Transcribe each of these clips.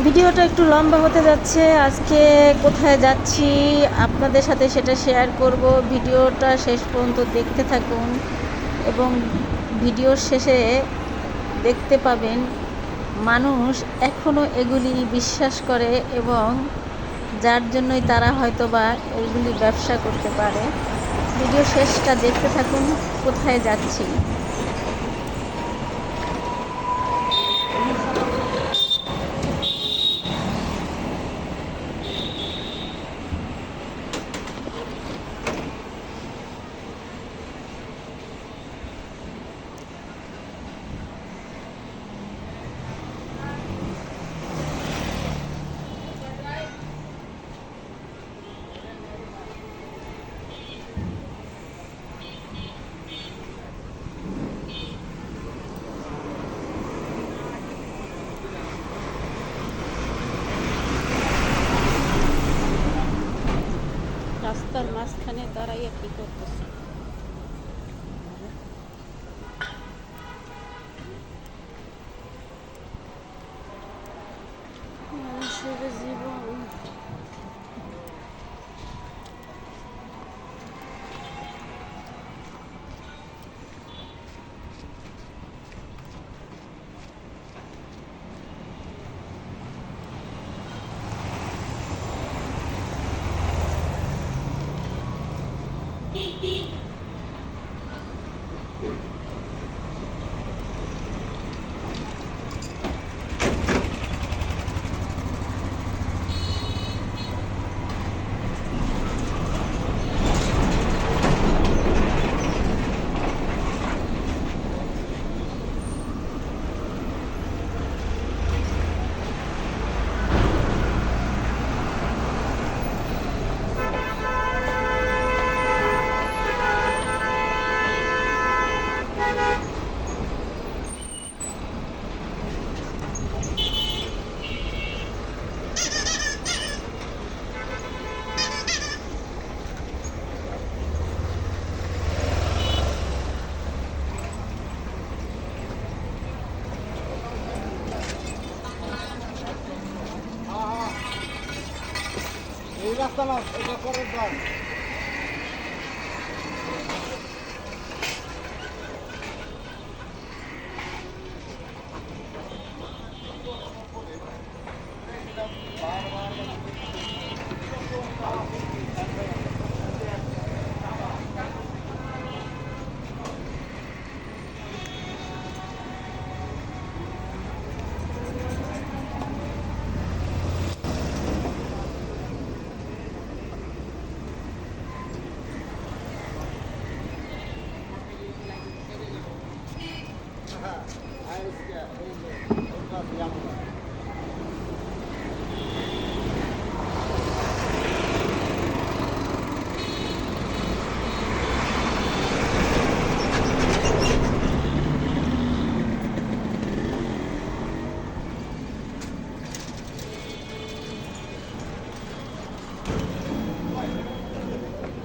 ভিডিওটা একটু লম্বা হতে যাচ্ছে। আজকে কোথায় যাচ্ছি আপনাদের সাথে সেটা শেয়ার করব। ভিডিওটা শেষ পর্যন্ত দেখতে থাকুন এবং ভিডিওর শেষে দেখতে পাবেন মানুষ এখনও এগুলি বিশ্বাস করে এবং যার জন্যই তারা হয়তোবা এগুলি ব্যবসা করতে পারে। ভিডিও শেষটা দেখতে থাকুন কোথায় যাচ্ছি। রাস্তার মাঝখানে দাঁড়াইয়া কি করতেছে? মানুষের জীবন এই রাস্তা না, এটা পরের বার।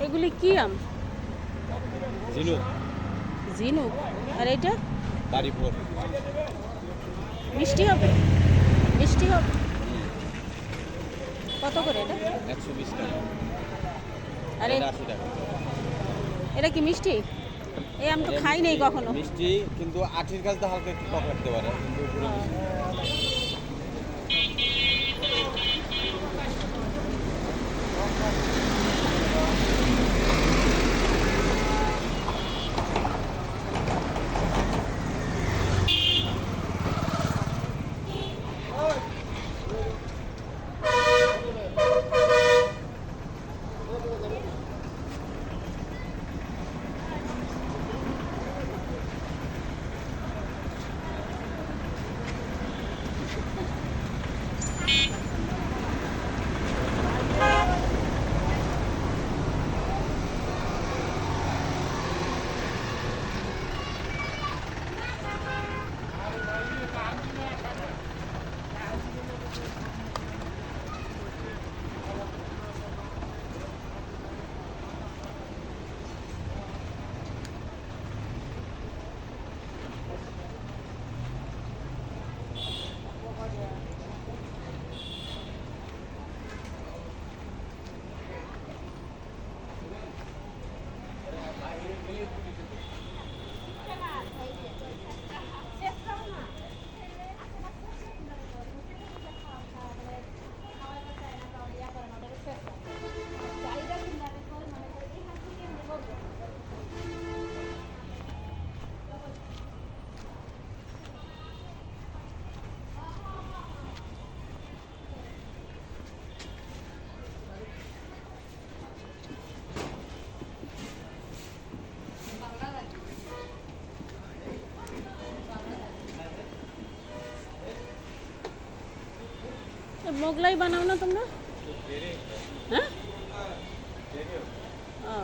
এগুলি কি আম? ঝিনুক, ঝিনুক। আর এটা বাড়িপুর। মিষ্টি হবে? মিষ্টি হবে কত করে এটা? 120 টাকা। আর এটা 80 টাকা। এটা কি মিষ্টি? এই আম তো খাই নাই কখনো। মিষ্টি, কিন্তু আঠির কাছটা হালকা একটু টক রাখতে পারে, কিন্তু পুরো মিষ্টি। মোগলাই বানাও না তোমরা? হ্যাঁ ও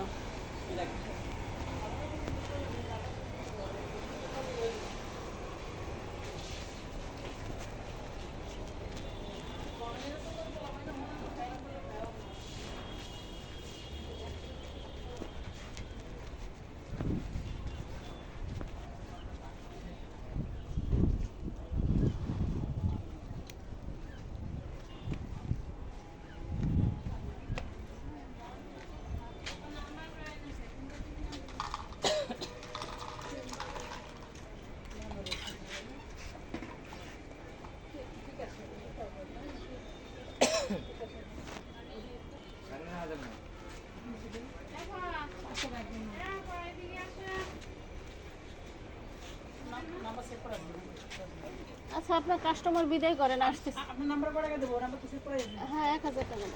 আচ্ছা, আপনার কাস্টমার বিদায় করেন, আসতেছে। আপনার নাম্বার পরে দেবো, নাম্বার কিছু পরে দেবো। হ্যাঁ, 1000 টাকা দেন।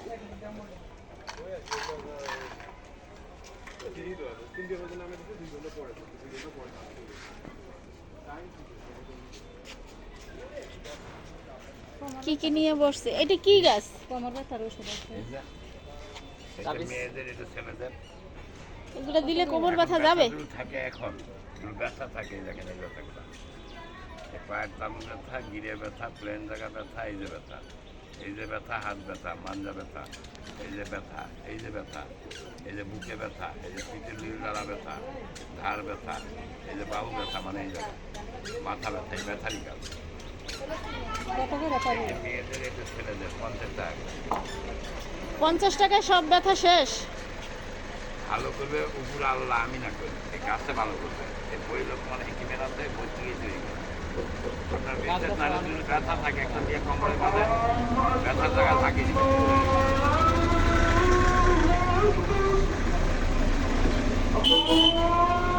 কি কি নিয়ে বসছে? এটা কি গাছ? কোমর ব্যথার ওষুধ আছে। এটা মেয়েদের, এটা ছেলেদের। এগুলো দিলে কোমর ব্যথা যাবে? ব্যথাগুলো থাকে এখন, এগুলো ব্যথা থাকে, দেখেন এই ব্যথাগুলো। এই পায়ের তালু ব্যথা, গিরে ব্যথা, প্লেন জায়গা ব্যথা, এই যে ব্যথা, এই যে ব্যথা, হাত ব্যথা, মাঞ্জা ব্যথা, এই যে ব্যথা, এই যে ব্যথা, এই যে বুকে ব্যথা, এই যে পিঠের লীলগালা ব্যথা, ঘাড় ব্যথা, এই যে বাহু ব্যথা, মানে এই জায়গা মাথা ব্যথা, এই ব্যথারই কাজ। কত করে পারি? এই মেয়েদের, এই যে ছেলেদের 50 টাকা করে। 50 টাকায় সব ব্যথা শেষ? ভালো করবে উপর আল্লাহ, আমি না করি, এই কাজটা ভালো করবে। এই বই লোক মানে হেকিমের আছে, বই থেকেই তৈরি করে। আপনার বিশ্বাস না হলে যদি ব্যথা থাকে, একটা দিয়ে কোমরের মাঝে ব্যথার জায়গা থাকে। Oh,